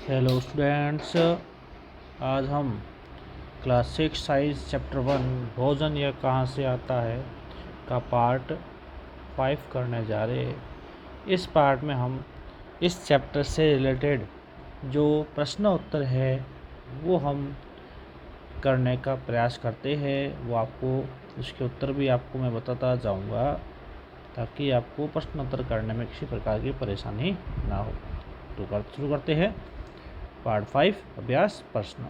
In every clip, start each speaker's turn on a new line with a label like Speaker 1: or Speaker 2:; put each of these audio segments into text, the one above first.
Speaker 1: Hello students, आज हम class 6 science chapter 1 भोजन यह कहाँ से आता है का पार्ट 5 करने जा रहे हैं। इस पार्ट में हम इस चैप्टर से रिलेटेड जो प्रश्न उत्तर है वो हम करने का प्रयास करते हैं। वो आपको उसके उत्तर भी आपको मैं बताता जाऊंगा ताकि आपको प्रश्न उत्तर करने में किसी प्रकार की परेशानी ना हो। तो शुरू करते हैं पार्ट 5 अभ्यास प्रश्न।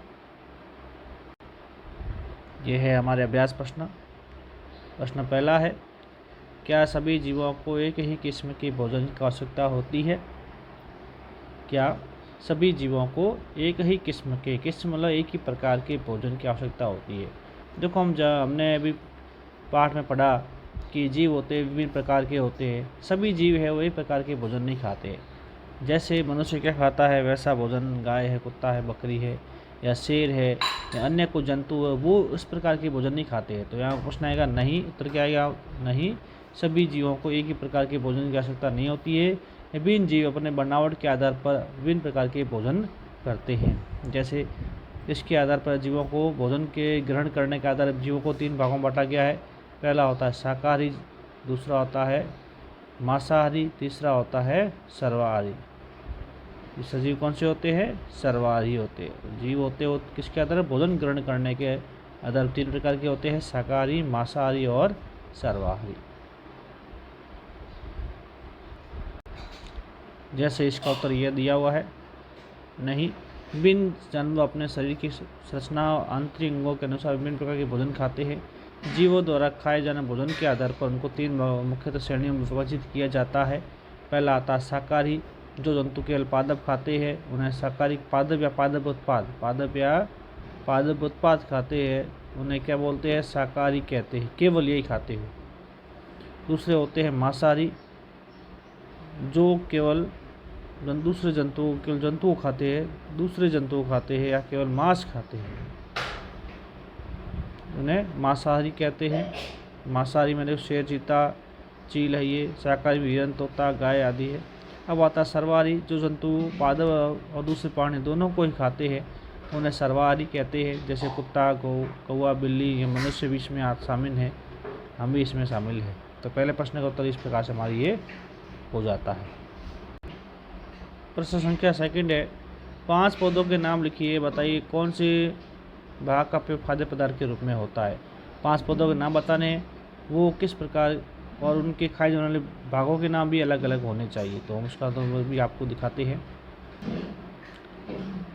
Speaker 1: ये है हमारे अभ्यास प्रश्न। प्रश्न पहला है, क्या सभी जीवों को एक ही किस्म के भोजन की आवश्यकता होती है? क्या सभी जीवों को एक ही किस्म मतलब एक ही प्रकार के भोजन की आवश्यकता होती है? देखो, हमने अभी पाठ में पढ़ा कि जीव होते विभिन्न प्रकार के होते हैं। सभी जीव है वही प्रकार के भोजन नहीं खाते। जैसे मनुष्य क्या खाता है वैसा भोजन गाय है, कुत्ता है, बकरी है या शेर है या अन्य कुछ जंतु है वो उस प्रकार के भोजन नहीं खाते हैं। तो यहाँ प्रश्न आएगा नहीं। उत्तर क्या आएगा? नहीं, सभी जीवों को एक ही प्रकार के भोजन की आवश्यकता नहीं होती है। विभिन्न जीव अपने बनावट के आधार पर विभिन्न प्रकार के भोजन करते हैं। जैसे इसके आधार पर जीवों को भोजन के ग्रहण करने के आधार पर जीवों को 3 भागों में बांटा गया है। पहला होता है शाकाहारी, दूसरा होता है मांसाहारी, तीसरा होता है सर्वाहारी। ये सजीव कौन से होते हैं? सर्वाहारी होते हैं। जीव होते हो किसके आधार पर? भोजन ग्रहण करने के आधार 3 प्रकार के होते हैं, शाकाहारी, मांसाहारी और सर्वाहारी। जैसे इसका उत्तर यह दिया हुआ है, नहीं। विभिन्न जानवर अपने शरीर की संरचना और आंतरिक अंगों के अनुसार विभिन्न प्रकार के भोजन खाते हैं। जीवों द्वारा खाए जाने भोजन के आधार पर उनको 3 मुख्यतः श्रेणियों में विभाजित किया जाता है। पहला आता है शाकाहारी, जो जंतु केवल पादप खाते हैं उन्हें शाकाहारी पादप या पादप उत्पाद खाते हैं उन्हें क्या बोलते हैं? शाकाहारी कहते हैं, केवल यही खाते हैं। दूसरे होते हैं मांसाहारी, जो केवल दूसरे जंतुओं खाते हैं, दूसरे जंतुओं खाते हैं या केवल मांस खाते हैं, उन्हें मांसाहारी कहते हैं। मांसाहारी में देखो शेर, चीता, चील है ये। शाकाहारी में हिरन, तोता, गाय आदि है। अब आता है सर्वाहारी, जो जंतु पादप और दूसरे प्राणी दोनों को ही खाते हैं उन्हें सर्वाहारी कहते हैं। जैसे कुत्ता, कौवा, बिल्ली, ये मनुष्य भी इसमें शामिल है, हम भी इसमें शामिल हैं। तो पहले प्रश्न का उत्तर इस प्रकार से हमारी ये हो जाता है। प्रश्न संख्या सेकंड है, 5 पौधों के नाम लिखिए, बताइए कौन से भाग का उपयोग खाद्य पदार्थ के रूप में होता है। 5 पौधों के नाम बताने हैं, वो किस प्रकार और उनके खाए जाने वाले भागों के नाम भी अलग अलग होने चाहिए। तो हम उसका तो भी आपको दिखाते हैं।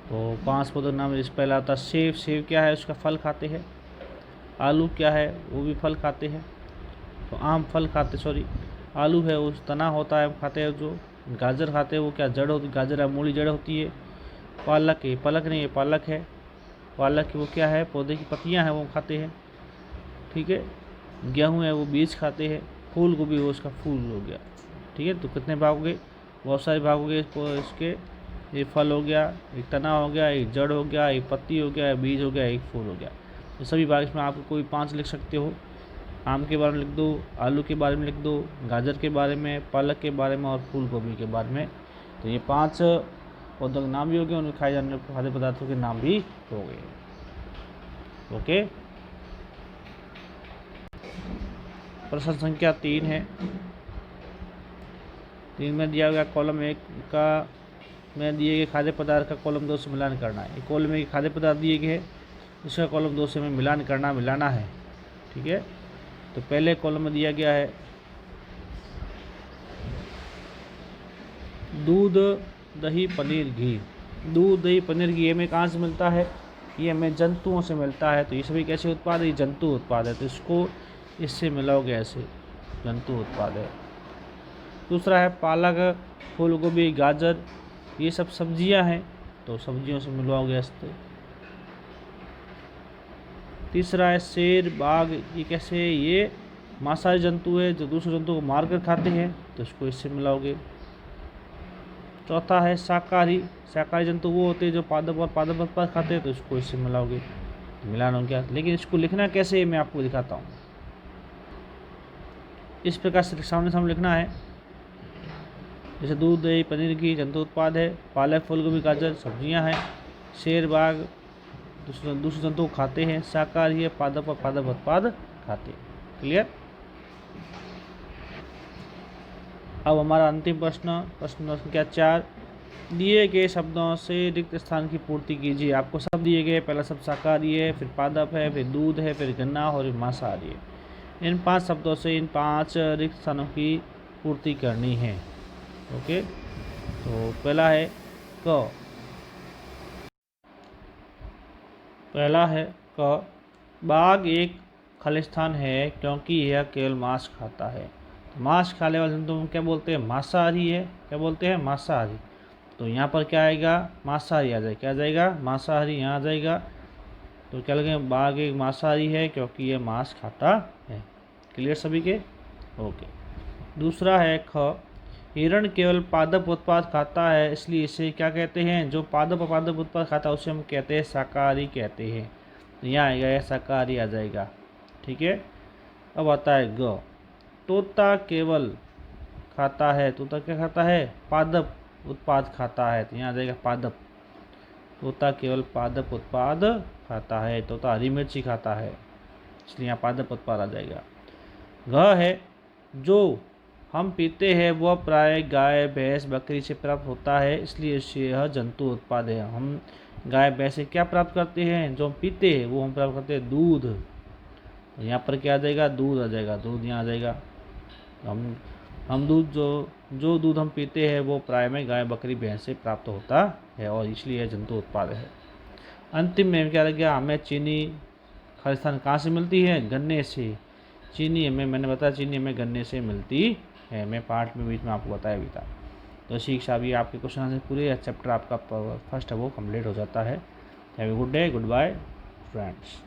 Speaker 1: तो 5 पौधों के नाम, इस पहला आता है सेब। सेब क्या है? उसका फल खाते हैं। आलू क्या है? वो भी फल खाते हैं। तो आम फल खाते, आलू है उस तना होता है खाते हैं। जो गाजर खाते हैं वो क्या जड़ होती? गाजर है मूली जड़ होती है। पालक है, पालक नहीं है, पालक है। पालक की वो क्या है? पौधे की पत्तियां हैं वो खाते हैं, ठीक है। गेहूँ है वो बीज खाते हैं। फूल गोभी हो उसका फूल हो गया, ठीक है। तो कितने भाग हो गए? बहुत सारे भाग हो गए इसके। ये फल हो गया, एक तना हो गया, एक जड़ हो गया, एक पत्ती हो गया, एक बीज हो गया, एक फूल हो गया। तो सभी भाग इसमें आप कोई 5 लिख सकते हो। आम के बारे में लिख दो, आलू के बारे में लिख दो, गाजर के बारे में, पालक के बारे में और फूल गोभी के बारे में। तो ये 5 पौधों के नाम भी हो गए, उनके खाए जाने वाले खाद्य पदार्थों के नाम भी हो गए। ओके। प्रश्न संख्या 3 है। 3 में दिया गया कॉलम 1 का में दिए गए खाद्य पदार्थ का कॉलम 2 से मिलान करना है। कॉलम 1 खाद्य पदार्थ दिए गए हैं, इसका कॉलम 2 से हमें मिलाना है, ठीक है। तो पहले कॉलम में दिया गया है दूध, दही, पनीर, घी। दूध, दही, पनीर, घी हमें कहाँ से मिलता है? ये हमें जंतुओं से मिलता है। तो ये सभी कैसे उत्पाद है? ये जंतु उत्पाद है। तो इसको इससे मिलाओगे ऐसे, जंतु उत्पाद है। दूसरा है पालक, फूल गोभी, गाजर, ये सब सब्जियां हैं, तो सब्जियों से मिलवाओगे ऐसे। तीसरा है शेर, बाघ, ये कैसे? ये मांसाहारी जंतु है जो दूसरे जंतु को मारकर खाते हैं, तो इसको इससे मिलाओगे। चौथा है शाकाहारी। शाकाहारी जंतु वो होते हैं जो पादप और पादप उत्पाद खाते हैं, तो इसको इससे मिलाओगे। मिलान हो गया। लेकिन इसको लिखना कैसे मैं आपको दिखाता हूँ। इस प्रकार से सामने सामने लिखना है। जैसे दूध, दही, पनीर, घी जंतु उत्पाद है। पालक, फूलगोभी, गाजर सब्जियां हैं। शेर, बाघ दूसरे जंतु खाते हैं। शाकाहारी है। पादप और पादप उत्पाद खाते हैं। क्लियर। अब हमारा अंतिम प्रश्न, प्रश्न संख्या 4, दिए गए शब्दों से रिक्त स्थान की पूर्ति कीजिए। आपको शब्द दिए गए, पहला शब्द शाकाहारी है, फिर पादप है, फिर दूध है, फिर गन्ना और मांसाहारी है। इन 5 शब्दों से इन 5 रिक्त स्थानों की पूर्ति करनी है। ओके, तो पहला है क। पहला है क, बाघ एक खालिस्तान है क्योंकि यह केवल मांस खाता है। तो मांस खाने वाले जंतु क्या बोलते हैं? मांसाहारी है। क्या बोलते हैं? मांसाहारी। तो यहाँ पर क्या आएगा? मांसाहारी आ जाएगा। क्या आ जाएगा? मांसाहारी यहाँ आ जाएगा। तो क्या लगेगा? बाघ एक मांसाहारी है क्योंकि यह मांस खाता है। क्लियर सभी के? ओके। दूसरा है ख, हिरण केवल पादप उत्पाद खाता है इसलिए इसे क्या कहते हैं? जो पादप उत्पाद खाता है उसे हम कहते हैं शाकाहारी कहते हैं। तो यहाँ आएगा, यह शाकाहारी आ जाएगा। ठीक है। अब आता है ग, तोता केवल खाता है। तोता क्या खाता है? पादप उत्पाद खाता है। तो यहाँ आ जाएगा पादप। तोता केवल पादप उत्पाद खाता है। तोता हरी मिर्ची खाता है इसलिए यहाँ पादप उत्पाद आ जाएगा। घ है, जो हम पीते हैं वह प्राय गाय, भैंस, बकरी से प्राप्त होता है इसलिए यह जंतु उत्पाद है। हम गाय, भैंस से क्या प्राप्त करते हैं? जो हम पीते हैं वो हम प्राप्त करते हैं दूध। तो यहाँ पर क्या आ जाएगा? दूध आ जाएगा। दूध यहाँ आ जाएगा। हम दूध जो दूध हम पीते हैं वो प्राय में गाय, बकरी, भैंस से प्राप्त होता है और इसलिए यह जंतु उत्पाद है। अंतिम में क्या लग गया? हमें चीनी खालिस्तान कहाँ से मिलती है? गन्ने से। चीनी हमें, मैंने बताया चीनी हमें गन्ने से मिलती है। मैं पार्ट में बीच में आपको बताया भी था। तो शिक्षा भी आपके क्वेश्चन आंसर पूरे चैप्टर आपका फर्स्ट है वो कंप्लीट हो जाता है। Have a good day, goodbye friends.